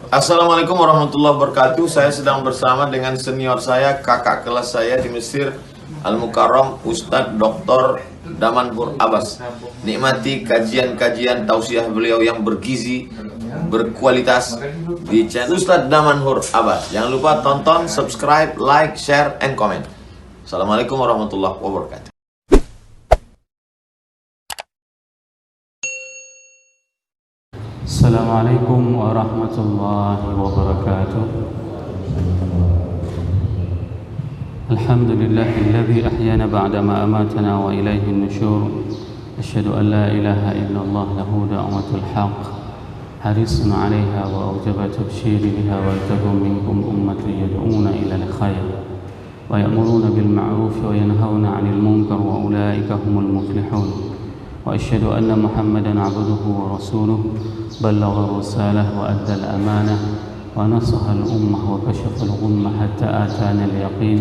Assalamualaikum warahmatullahi wabarakatuh. Saya sedang bersama dengan senior saya, kakak kelas saya di Mesir, Al-Mukarram, Ustadz Dr. Damanhur Abbas. Nikmati kajian-kajian tausiah beliau yang bergizi, berkualitas di channel Ustadz Damanhur Abbas. Jangan lupa tonton, subscribe, like, share, and comment. Assalamualaikum warahmatullahi wabarakatuh. Assalamualaikum warahmatullahi wabarakatuh. Alhamdulillahilladzi ahyana ba'dama amatana wa ilaihi nusyur. Asyhadu an la ilaha illallah lahu da'watul haqq. Harisun 'alaiha wa awjaba tabsyiri biha wa tahum minkum ummatun yad'una ila al-khair wa ya'muruna bil ma'ruf wa yanhauna 'anil munkar wa ulaika humul muflihun. وأشهد أن محمدًا عبده ورسوله بلغ الرسالة وأدى الأمانة ونصح الأمة وكشف الغمة حتى آتانا اليقين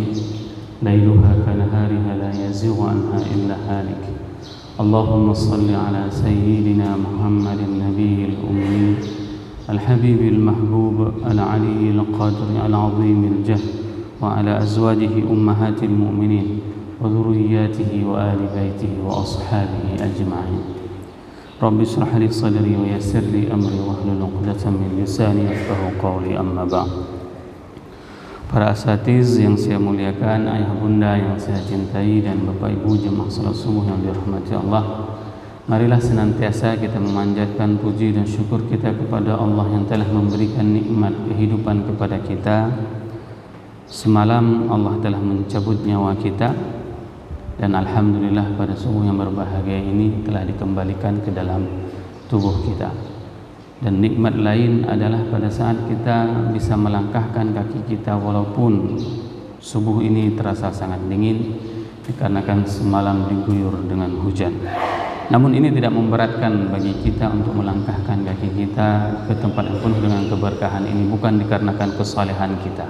ليلها كنهارها لا يزيغ عنها إلا هالك. اللهم صل على سيدنا محمد النبي الأمي الحبيب المحبوب العلي القدر العظيم الجهد وعلى أزواجه أمهات المؤمنين وذرياته وآل بيته وأصحابه أجمعين. رب اشرح لي صدري ويسر لي أمري واحلل عقدة من لساني يفقهوا قولي أما بعد. Para asatiz yang saya muliakan, ayah bunda yang saya cintai, dan bapak ibu jemaah salat subuh yang dirahmati Allah, marilah senantiasa kita memanjatkan puji dan syukur kita kepada Allah yang telah memberikan nikmat kehidupan kepada kita. Semalam Allah telah mencabut nyawa kita, dan alhamdulillah pada subuh yang berbahagia ini telah dikembalikan ke dalam tubuh kita. Dan nikmat lain adalah pada saat kita bisa melangkahkan kaki kita walaupun subuh ini terasa sangat dingin dikarenakan semalam diguyur dengan hujan. Namun ini tidak memberatkan bagi kita untuk melangkahkan kaki kita ke tempat yang penuh dengan keberkahan ini, bukan dikarenakan kesalehan kita,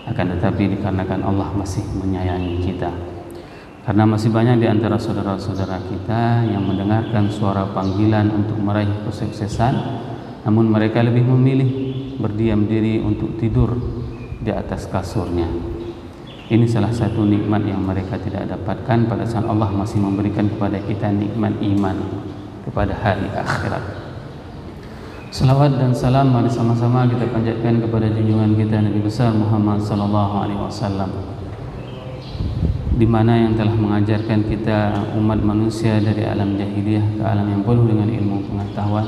akan tetapi dikarenakan Allah masih menyayangi kita. Karena masih banyak di antara saudara-saudara kita yang mendengarkan suara panggilan untuk meraih kesuksesan, namun mereka lebih memilih berdiam diri untuk tidur di atas kasurnya. Ini salah satu nikmat yang mereka tidak dapatkan pada saat Allah masih memberikan kepada kita nikmat iman kepada hari akhirat. Salawat dan salam mari sama-sama kita panjatkan kepada junjungan kita Nabi besar Muhammad sallallahu alaihi wasallam, di mana yang telah mengajarkan kita umat manusia dari alam jahiliyah ke alam yang penuh dengan ilmu pengetahuan.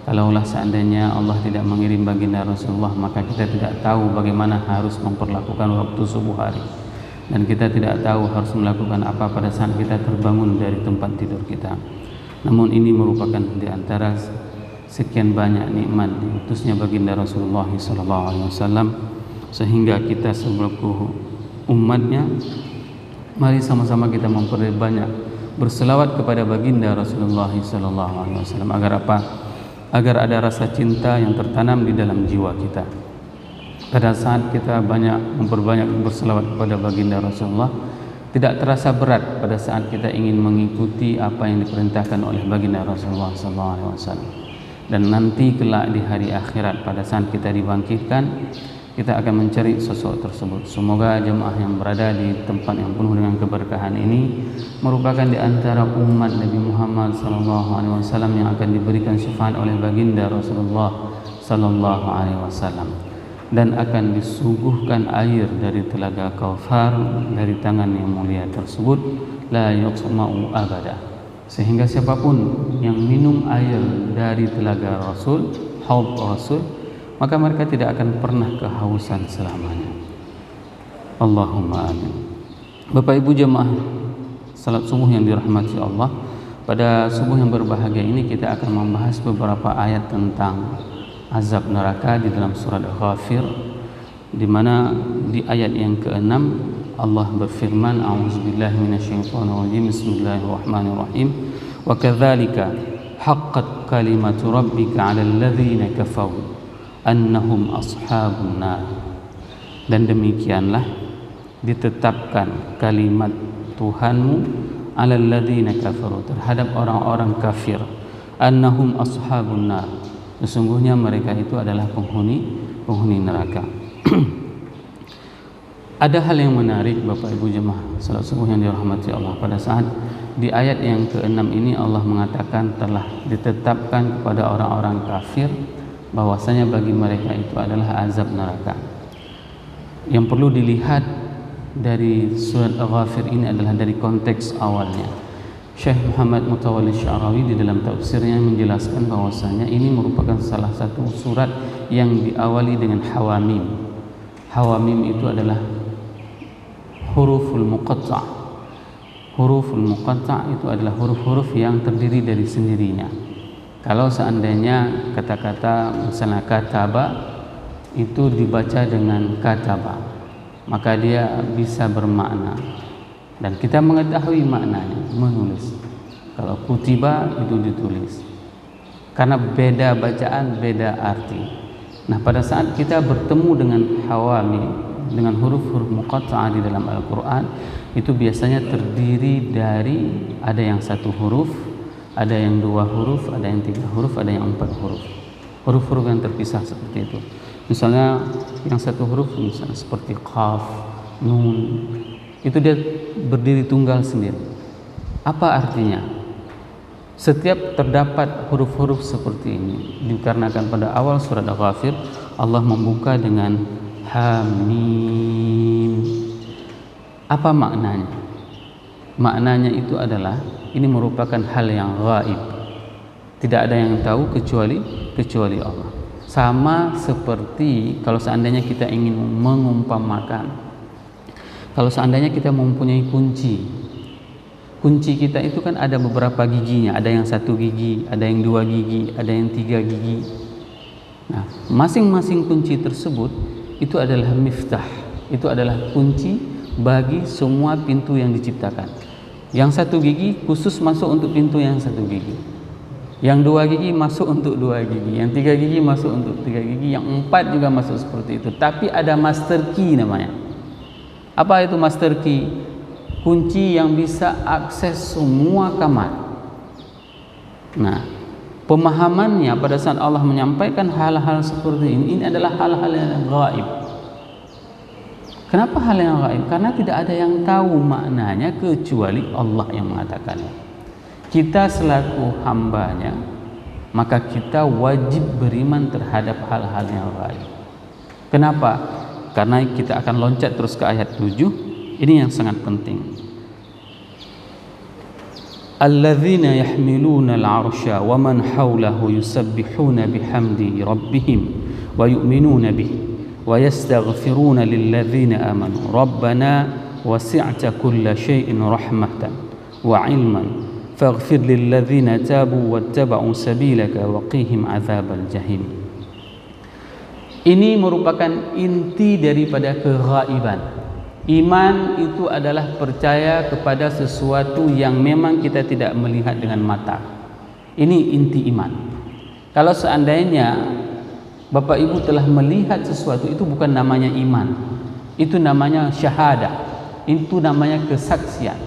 Kalaulah seandainya Allah tidak mengirim baginda Rasulullah, maka kita tidak tahu bagaimana harus memperlakukan waktu subuh hari, dan kita tidak tahu harus melakukan apa pada saat kita terbangun dari tempat tidur kita. Namun ini merupakan di antara sekian banyak nikmat diutusnya baginda Rasulullah SAW, sehingga kita sebagai umatnya, mari sama-sama kita memperbanyak berselawat kepada baginda Rasulullah SAW. Agar apa? Agar ada rasa cinta yang tertanam di dalam jiwa kita. Pada saat kita memperbanyak berselawat kepada baginda Rasulullah, tidak terasa berat pada saat kita ingin mengikuti apa yang diperintahkan oleh baginda Rasulullah SAW. Dan nanti kelak di hari akhirat pada saat kita dibangkitkan, kita akan mencari sosok tersebut. Semoga jemaah yang berada di tempat yang penuh dengan keberkahan ini merupakan di antara umat Nabi Muhammad SAW yang akan diberikan syafaat oleh baginda Rasulullah SAW, dan akan disuguhkan air dari telaga Kautsar dari tangan yang mulia tersebut, la yuqma'u abada, sehingga siapapun yang minum air dari telaga Rasul, haud Rasul, maka mereka tidak akan pernah kehausan selamanya. Allahumma amin. Bapak ibu jemaah salat subuh yang dirahmati Allah, pada subuh yang berbahagia ini kita akan membahas beberapa ayat tentang azab neraka di dalam surat Ghafir, di mana di ayat yang ke-6 Allah berfirman, a'udzubillahi minasyaitonirrajim, bismillahirrahmanirrahim, wa kadzalika haqqat kalimatu rabbika 'alal ladzina kafaru annahum ashabun nar. Dan demikianlah ditetapkan kalimat Tuhanmu 'alal ladzina kafaru, terhadap orang-orang kafir, annahum ashabun nar, Sesungguhnya mereka itu adalah penghuni neraka. Ada hal yang menarik Bapak Ibu jemaah salat subuh yang dirahmati Allah. Pada saat di ayat yang ke-6 ini Allah mengatakan telah ditetapkan kepada orang-orang kafir bahwasanya bagi mereka itu adalah azab neraka. Yang perlu dilihat dari surat Al-Ghafir ini adalah dari konteks awalnya. Syekh Muhammad Mutawalli Sya'rawi di dalam tafsirnya menjelaskan bahwasanya ini merupakan salah satu surat yang diawali dengan hawamim. Hawamim itu adalah huruful muqatta'. Huruful muqatta' itu adalah huruf-huruf yang terdiri dari sendirinya. Kalau seandainya kata-kata misalnya kataba itu dibaca dengan kataba, maka dia bisa bermakna, dan kita mengetahui maknanya, menulis. Kalau kutiba itu ditulis. Karena beda bacaan, beda arti. Nah, pada saat kita bertemu dengan hawami, dengan huruf-huruf muqatta'ah di dalam Al-Quran, itu biasanya terdiri dari ada yang 1 huruf, ada yang 2 huruf, ada yang 3 huruf, ada yang 4 huruf. Huruf-huruf yang terpisah seperti itu. Misalnya yang 1 huruf misalnya seperti qaf, nun, itu dia berdiri tunggal sendiri. Apa artinya? Setiap terdapat huruf-huruf seperti ini dikarenakan pada awal surat Al-Ghafir Allah membuka dengan Hamim. Apa maknanya? Maknanya itu adalah ini merupakan hal yang gaib. Tidak ada yang tahu kecuali Allah. Sama seperti kalau seandainya kita ingin mengumpamakan, kalau seandainya kita mempunyai kunci kita itu kan ada beberapa giginya, ada yang 1 gigi, ada yang 2 gigi, ada yang 3 gigi. Nah, masing-masing kunci tersebut itu adalah miftah, itu adalah kunci bagi semua pintu yang diciptakan. Yang 1 gigi khusus masuk untuk pintu yang 1 gigi, yang 2 gigi masuk untuk 2 gigi, yang 3 gigi masuk untuk 3 gigi, yang 4 juga masuk seperti itu. Tapi ada master key namanya. Apa itu master key? Kunci yang bisa akses semua kamar. Nah, pemahamannya pada saat Allah menyampaikan hal-hal seperti ini adalah hal-hal yang gaib. Kenapa hal yang gaib? Karena tidak ada yang tahu maknanya kecuali Allah yang mengatakannya. Kita selaku hambanya, maka kita wajib beriman terhadap hal-hal yang gaib. Kenapa? Karena kita akan loncat terus ke ayat 7. Ini yang sangat penting. Alladzina yahmiluna al-'arsya wa man hawlahu yusabbihuna bihamdi rabbihim wa yu'minuna bihi wa yastaghfiruna lilladzina amanu rabbana wasi'ta kulla syai'in rahmatan wa 'ilman faghfir lilladzina tabu wattaba'u sabilaka wa qihim 'adzabal jahim. Ini merupakan inti daripada keghaiban. Iman itu adalah percaya kepada sesuatu yang memang kita tidak melihat dengan mata. Ini inti iman. Kalau seandainya Bapak Ibu telah melihat sesuatu, itu bukan namanya iman. Itu namanya syahadah. Itu namanya kesaksian.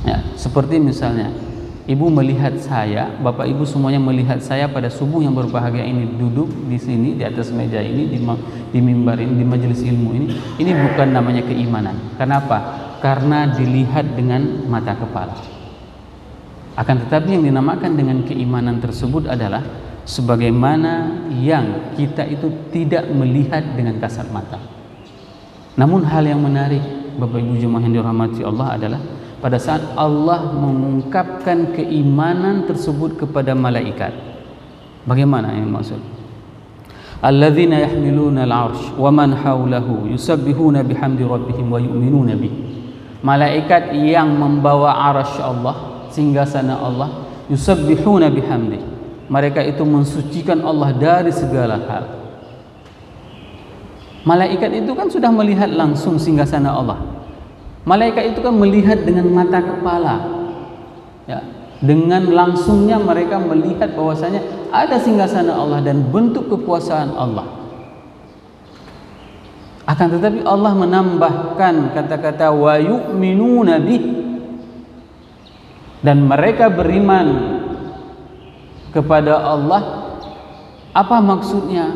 Ya, seperti misalnya Ibu melihat saya, Bapak Ibu semuanya melihat saya pada subuh yang berbahagia ini duduk di sini, di atas meja ini, di mimbar ini, di majelis ilmu ini. Ini bukan namanya keimanan. Kenapa? Karena dilihat dengan mata kepala. Akan tetapi yang dinamakan dengan keimanan tersebut adalah sebagaimana yang kita itu tidak melihat dengan kasat mata. Namun hal yang menarik Bapak Ibu jemaah yang dirahmati Allah adalah pada saat Allah mengungkapkan keimanan tersebut kepada malaikat. Bagaimana yang maksud? Alladzina yahmiluna al-'arsy wa man hawlahu yusabbihuna bihamdi rabbihim wa yu'minuna bih. Malaikat yang membawa arsy Allah, singgasana Allah, yusabbihuna bihamdi. Mereka itu mensucikan Allah dari segala hal. Malaikat itu kan sudah melihat langsung singgasana Allah. Malaikat itu kan melihat dengan mata kepala, ya, dengan langsungnya mereka melihat bahwasanya ada singgasana Allah dan bentuk kekuasaan Allah. Akan tetapi Allah menambahkan kata-kata wa yu'minuna bih, dan mereka beriman kepada Allah Apa maksudnya?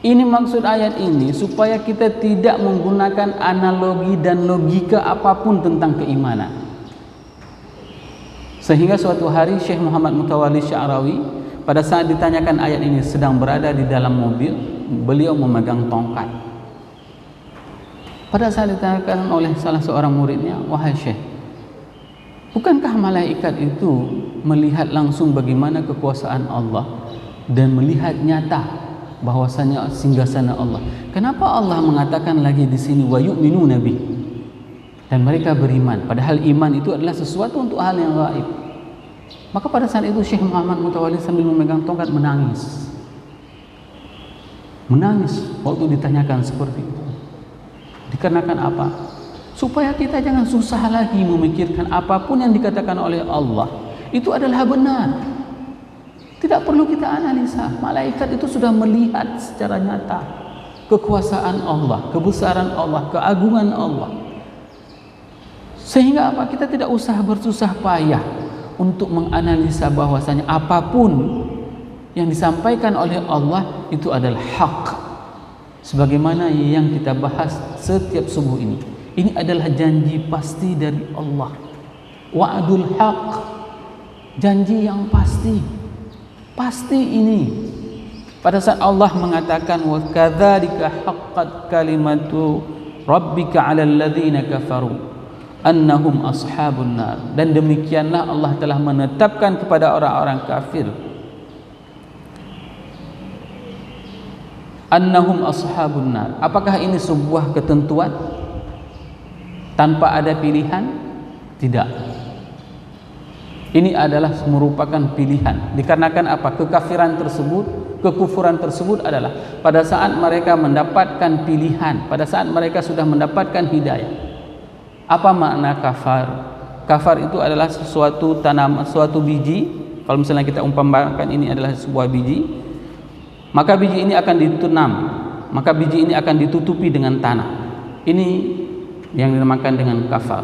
Ini maksud ayat ini supaya kita tidak menggunakan analogi dan logika apapun tentang keimanan. Sehingga suatu hari Syekh Muhammad Mutawalli Sya'rawi pada saat ditanyakan ayat ini sedang berada di dalam mobil, beliau memegang tongkat. Pada saat ditanyakan oleh salah seorang muridnya, "Wahai Syekh, bukankah malaikat itu melihat langsung bagaimana kekuasaan Allah dan melihat nyata bahwasanya singgasana Allah? Kenapa Allah mengatakan lagi di sini wa yu'minuna bih?" Dan mereka beriman, padahal iman itu adalah sesuatu untuk hal yang gaib. Maka pada saat itu Syekh Muhammad Mutawalli sambil memegang tongkat menangis. Menangis waktu ditanyakan seperti itu. Dikarenakan apa? Supaya kita jangan susah lagi memikirkan apapun yang dikatakan oleh Allah itu adalah benar. Tidak perlu kita analisa. Malaikat itu sudah melihat secara nyata kekuasaan Allah, kebesaran Allah, keagungan Allah. Sehingga apa? Kita tidak usah bersusah payah untuk menganalisa bahwasanya apapun yang disampaikan oleh Allah itu adalah hak. Sebagaimana yang kita bahas setiap subuh ini. Ini adalah janji pasti dari Allah. Wa'dul haq. Janji yang pasti. Pasti ini. Pada saat Allah mengatakan wa kadzalika haqqat kalimatu rabbika 'alal ladzina kafaru annahum ashabun nar. Dan demikianlah Allah telah menetapkan kepada orang-orang kafir annahum ashabun nar. Apakah ini sebuah ketentuan tanpa ada pilihan? Tidak. Ini adalah merupakan pilihan. Dikarenakan apa? Kekafiran tersebut, kekufuran tersebut adalah pada saat mereka mendapatkan pilihan, pada saat mereka sudah mendapatkan hidayah. Apa makna kafar? Kafar itu adalah sesuatu tanaman, suatu biji. Kalau misalnya kita umpamakan ini adalah sebuah biji, maka biji ini akan ditanam, maka biji ini akan ditutupi dengan tanah. Ini yang dinamakan dengan kafar.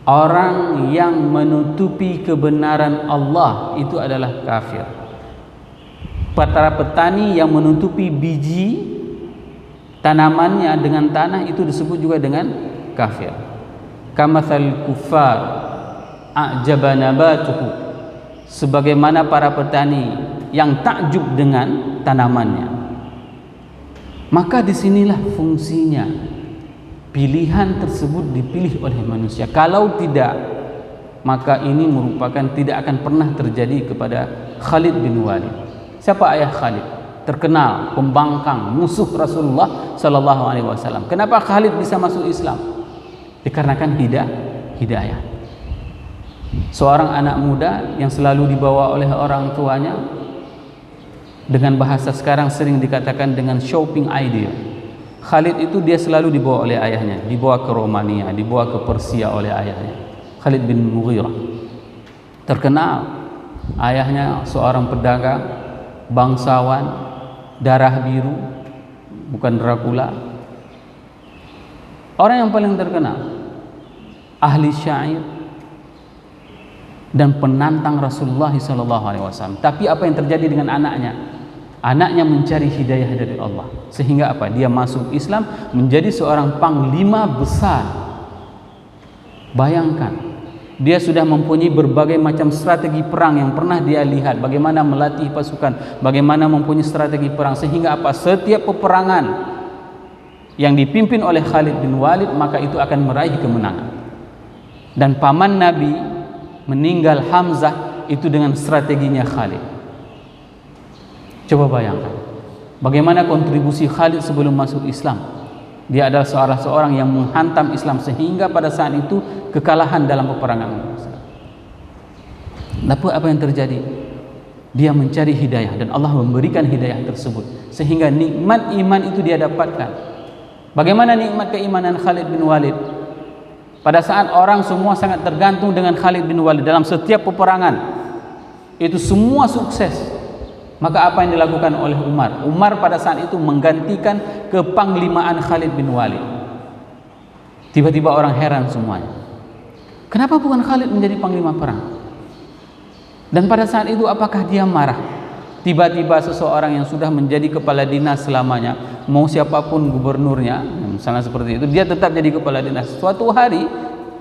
Orang yang menutupi kebenaran Allah itu adalah kafir. Para petani yang menutupi biji tanamannya dengan tanah itu disebut juga dengan kafir. Kamathal kuffar a'jaba nabatuhu. Sebagaimana para petani yang takjub dengan tanamannya. Maka disinilah fungsinya. Pilihan tersebut dipilih oleh manusia. Kalau tidak, maka ini merupakan tidak akan pernah terjadi kepada Khalid bin Walid. Siapa ayah Khalid? Terkenal, pembangkang, musuh Rasulullah Sallallahu Alaihi Wasallam. Kenapa Khalid bisa masuk Islam? Dikarenakan hidayah. Seorang anak muda yang selalu dibawa oleh orang tuanya, dengan bahasa sekarang sering dikatakan dengan shopping idea. Khalid itu dia selalu dibawa oleh ayahnya, dibawa ke Romania, dibawa ke Persia oleh ayahnya. Khalid bin Mughirah. Terkenal. Ayahnya seorang pedagang, bangsawan, darah biru, bukan Dracula. Orang yang paling terkenal, ahli syair dan penantang Rasulullah SAW. Tapi apa yang terjadi dengan anaknya? Anaknya mencari hidayah dari Allah, sehingga apa? Dia masuk Islam, menjadi seorang panglima besar. Bayangkan, dia sudah mempunyai berbagai macam strategi perang yang pernah dia lihat, bagaimana melatih pasukan, bagaimana mempunyai strategi perang, sehingga apa? Setiap peperangan yang dipimpin oleh Khalid bin Walid, maka itu akan meraih kemenangan. Dan paman Nabi meninggal Hamzah itu dengan strateginya Khalid. Coba bayangkan bagaimana kontribusi Khalid sebelum masuk Islam. Dia adalah seorang yang menghantam Islam sehingga pada saat itu kekalahan dalam peperangan. Tapi apa yang terjadi? Dia mencari hidayah dan Allah memberikan hidayah tersebut sehingga nikmat iman itu dia dapatkan. Bagaimana nikmat keimanan Khalid bin Walid? Pada saat orang semua sangat tergantung dengan Khalid bin Walid dalam setiap peperangan, itu semua sukses. Maka apa yang dilakukan oleh Umar? Umar pada saat itu menggantikan kepanglimaan Khalid bin Walid. Tiba-tiba orang heran semuanya. Kenapa bukan Khalid menjadi panglima perang? Dan pada saat itu apakah dia marah? Tiba-tiba seseorang yang sudah menjadi kepala dinas selamanya, mau siapapun gubernurnya, misalnya seperti itu, dia tetap jadi kepala dinas. Suatu hari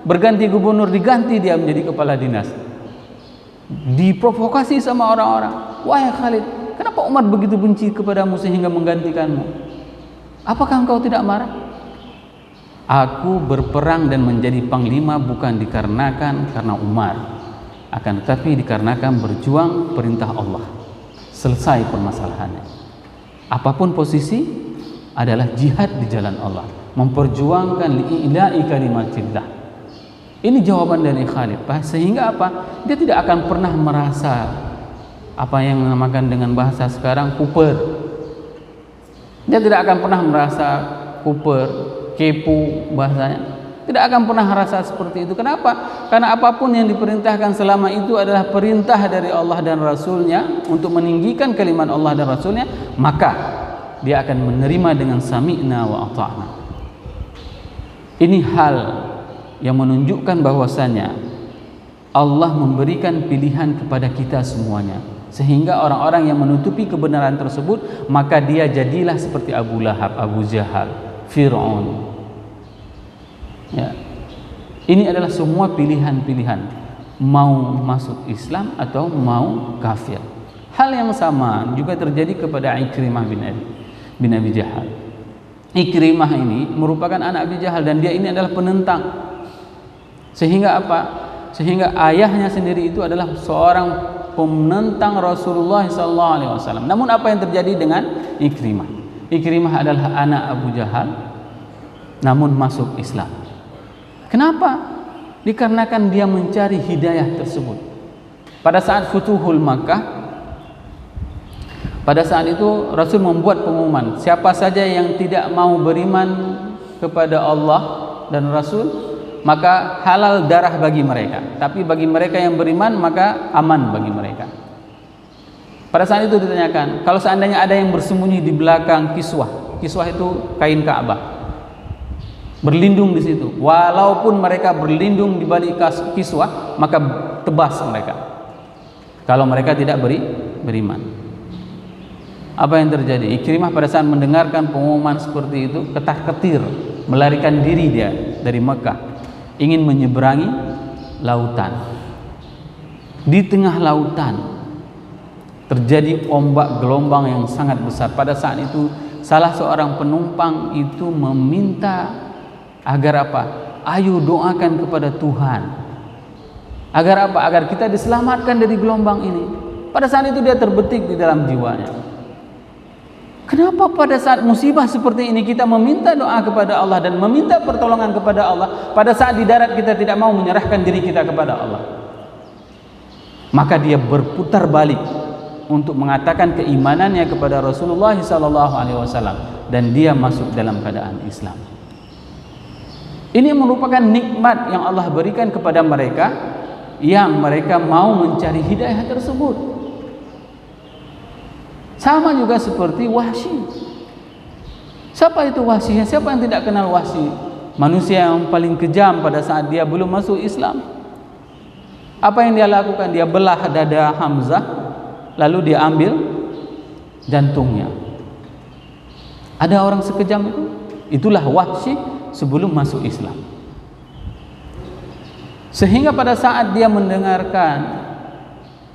berganti gubernur, diganti dia menjadi kepala dinas. Diprovokasi sama orang-orang, wahai Khalid, kenapa Umar begitu benci kepadamu sehingga menggantikanmu? Apakah engkau tidak marah? Aku berperang dan menjadi panglima bukan dikarenakan karena Umar, akan tetapi dikarenakan berjuang perintah Allah. Selesai permasalahannya. Apapun posisi adalah jihad di jalan Allah, memperjuangkan li'ila'i kalimatillah. Ini jawaban dari Khalid. Sehingga apa? Dia tidak akan pernah merasa apa yang dinamakan dengan bahasa sekarang kuper. Dia tidak akan pernah merasa kuper, kepo bahasanya. Tidak akan pernah merasa seperti itu. Kenapa? Karena apapun yang diperintahkan selama itu adalah perintah dari Allah dan Rasulnya untuk meninggikan kalimat Allah dan Rasulnya, maka dia akan menerima dengan sami'na wa ata'na. Ini hal yang menunjukkan bahwasannya Allah memberikan pilihan kepada kita semuanya, sehingga orang-orang yang menutupi kebenaran tersebut, maka dia jadilah seperti Abu Lahab, Abu Jahal, Fir'aun. Ya. Ini adalah semua pilihan-pilihan, mau masuk Islam atau mau kafir. Hal yang sama juga terjadi kepada Ikrimah bin Abi Jahal. Ikrimah ini merupakan anak Abi Jahal dan dia ini adalah penentang. Sehingga apa? Sehingga ayahnya sendiri itu adalah seorang penentang Rasulullah SAW. Namun apa yang terjadi dengan Ikrimah? Ikrimah adalah anak Abu Jahal, namun masuk Islam. Kenapa? Dikarenakan dia mencari hidayah tersebut. Pada saat Futuhul Makkah, pada saat itu Rasul membuat pengumuman, siapa saja yang tidak mau beriman kepada Allah dan Rasul, maka halal darah bagi mereka. Tapi bagi mereka yang beriman, maka aman bagi mereka. Pada saat itu ditanyakan, kalau seandainya ada yang bersembunyi di belakang kiswah, kiswah itu kain Ka'bah, berlindung di situ, walaupun mereka berlindung di balik kiswah, maka tebas mereka kalau mereka tidak beriman. Apa yang terjadi? Ikrimah pada saat mendengarkan pengumuman seperti itu, ketar-ketir melarikan diri dia dari Mekah, ingin menyeberangi lautan. Di tengah lautan terjadi ombak gelombang yang sangat besar. Pada saat itu salah seorang penumpang itu meminta agar apa? Ayo doakan kepada Tuhan. Agar apa? Agar kita diselamatkan dari gelombang ini. Pada saat itu dia terbetik di dalam jiwanya. Kenapa pada saat musibah seperti ini kita meminta doa kepada Allah dan meminta pertolongan kepada Allah, pada saat di darat kita tidak mau menyerahkan diri kita kepada Allah? Maka dia berputar balik untuk mengatakan keimanannya kepada Rasulullah SAW dan dia masuk dalam keadaan Islam. Ini merupakan nikmat yang Allah berikan kepada mereka yang mereka mau mencari hidayah tersebut. Sama juga seperti Wahsy. Siapa itu Wahsy? Siapa yang tidak kenal Wahsy? Manusia yang paling kejam pada saat dia belum masuk Islam. Apa yang dia lakukan? Dia belah dada Hamzah, lalu dia ambil jantungnya. Ada orang sekejam itu? Itulah Wahsy sebelum masuk Islam. Sehingga pada saat dia mendengarkan,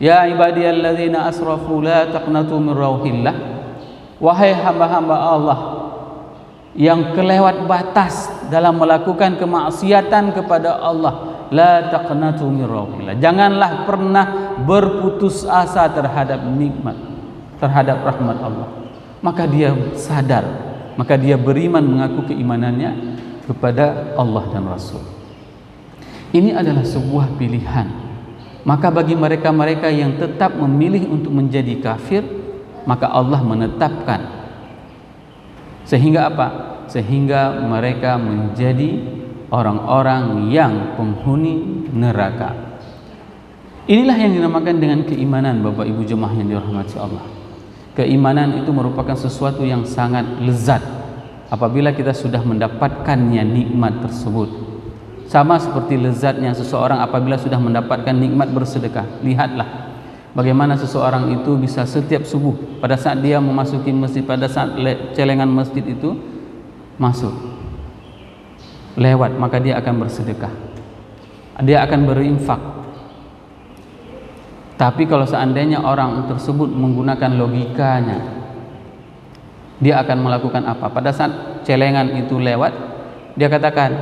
ya ibadiyalladzina asrafu la taqnatu min rauhillah, wahai hamba-hamba Allah yang kelewat batas dalam melakukan kemaksiatan kepada Allah, la taqnatu min rauhillah, janganlah pernah berputus asa terhadap nikmat, terhadap rahmat Allah. Maka dia sadar, maka dia beriman, mengaku keimanannya kepada Allah dan Rasul. Ini adalah sebuah pilihan. Maka bagi mereka-mereka yang tetap memilih untuk menjadi kafir, maka Allah menetapkan sehingga apa? Sehingga mereka menjadi orang-orang yang penghuni neraka. Inilah yang dinamakan dengan keimanan, Bapak Ibu jemaah yang dirahmati Allah. Keimanan itu merupakan sesuatu yang sangat lezat apabila kita sudah mendapatkannya nikmat tersebut. Sama seperti lezatnya seseorang apabila sudah mendapatkan nikmat bersedekah. Lihatlah, Bagaimana seseorang itu bisa setiap subuh pada saat dia memasuki masjid, pada saat celengan masjid itu masuk lewat, maka dia akan bersedekah, dia akan berinfak. Tapi kalau seandainya orang tersebut menggunakan logikanya, dia akan melakukan apa? Pada saat celengan itu lewat, dia katakan,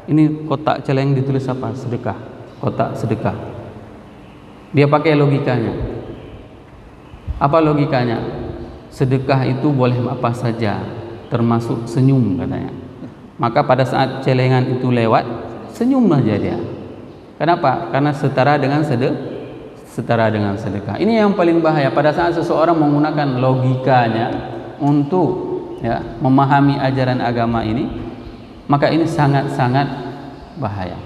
ini kotak celeng ditulis apa? Sedekah, kotak sedekah. Dia pakai logikanya. Apa logikanya? Sedekah itu boleh apa saja, termasuk senyum katanya. Maka pada saat celengan itu lewat, senyumlah dia. Kenapa? Karena setara dengan sedekah. Ini yang paling bahaya pada saat seseorang menggunakan logikanya untuk memahami ajaran agama ini, maka ini sangat-sangat bahaya.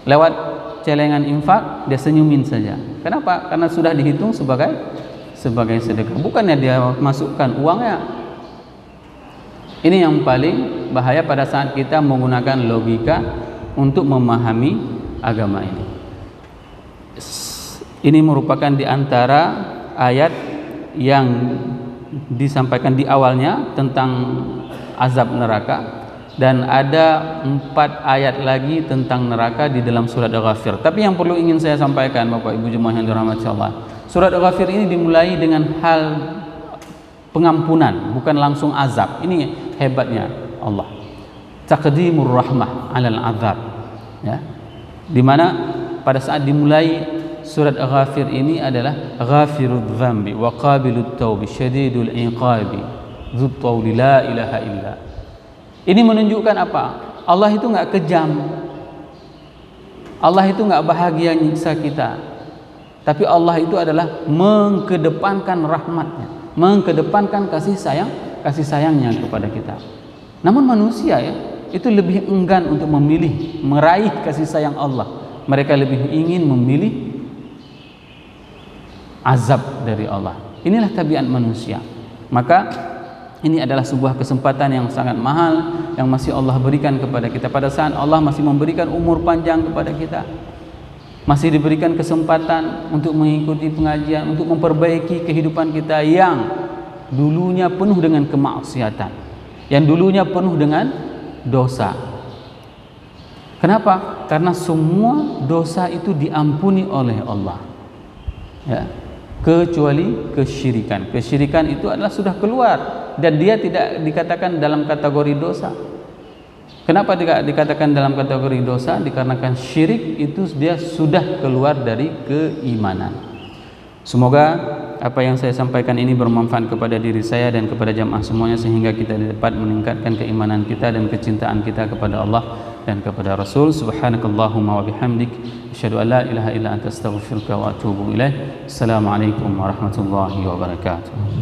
Lewat celengan infak dia senyumin saja. Kenapa? Karena sudah dihitung sebagai sedekah. Bukannya dia masukkan uangnya. Ini yang paling bahaya pada saat kita menggunakan logika untuk memahami agama ini. Ini merupakan di antara ayat yang disampaikan di awalnya tentang azab neraka, dan ada 4 ayat lagi tentang neraka di dalam surat Al-Ghafir. Tapi yang perlu ingin saya sampaikan Bapak Ibu jemaah yang dirahmati Allah, surat Al-Ghafir ini dimulai dengan hal pengampunan, bukan langsung azab. Ini hebatnya Allah, taqdimur rahmah 'alal azab, ya. Dimana pada saat dimulai surat Al-Ghafir ini adalah ghafirudz dzambi wa qabilut taubi syadidul iqabi dzut tauli la ilaha illa. Ini menunjukkan apa? Allah itu enggak kejam. Allah itu enggak bahagia nyiksa kita. Tapi Allah itu adalah mengkedepankan rahmatnya, mengkedepankan kasih sayangnya kepada kita. Namun manusia itu lebih enggan untuk memilih meraih kasih sayang Allah. Mereka lebih ingin memilih azab dari Allah. Inilah tabiat manusia. Maka ini adalah sebuah kesempatan yang sangat mahal yang masih Allah berikan kepada kita. Pada saat Allah masih memberikan umur panjang kepada kita, masih diberikan kesempatan untuk mengikuti pengajian, untuk memperbaiki kehidupan kita yang dulunya penuh dengan kemaksiatan, yang dulunya penuh dengan dosa. Kenapa? Karena semua dosa itu diampuni oleh Allah, ya, kecuali kesyirikan. Kesyirikan itu adalah sudah keluar dan dia tidak dikatakan dalam kategori dosa. Kenapa dikatakan dalam kategori dosa? Dikarenakan syirik itu dia sudah keluar dari keimanan. Semoga apa yang saya sampaikan ini bermanfaat kepada diri saya dan kepada jamaah semuanya, sehingga kita dapat meningkatkan keimanan kita dan kecintaan kita kepada Allah dan kepada Rasul. Subhanakallahumma wa bihamdik, asyhadu an la ilaha illa anta astaghfiruka wa atubu ilaik. Assalamualaikum warahmatullahi wabarakatuh.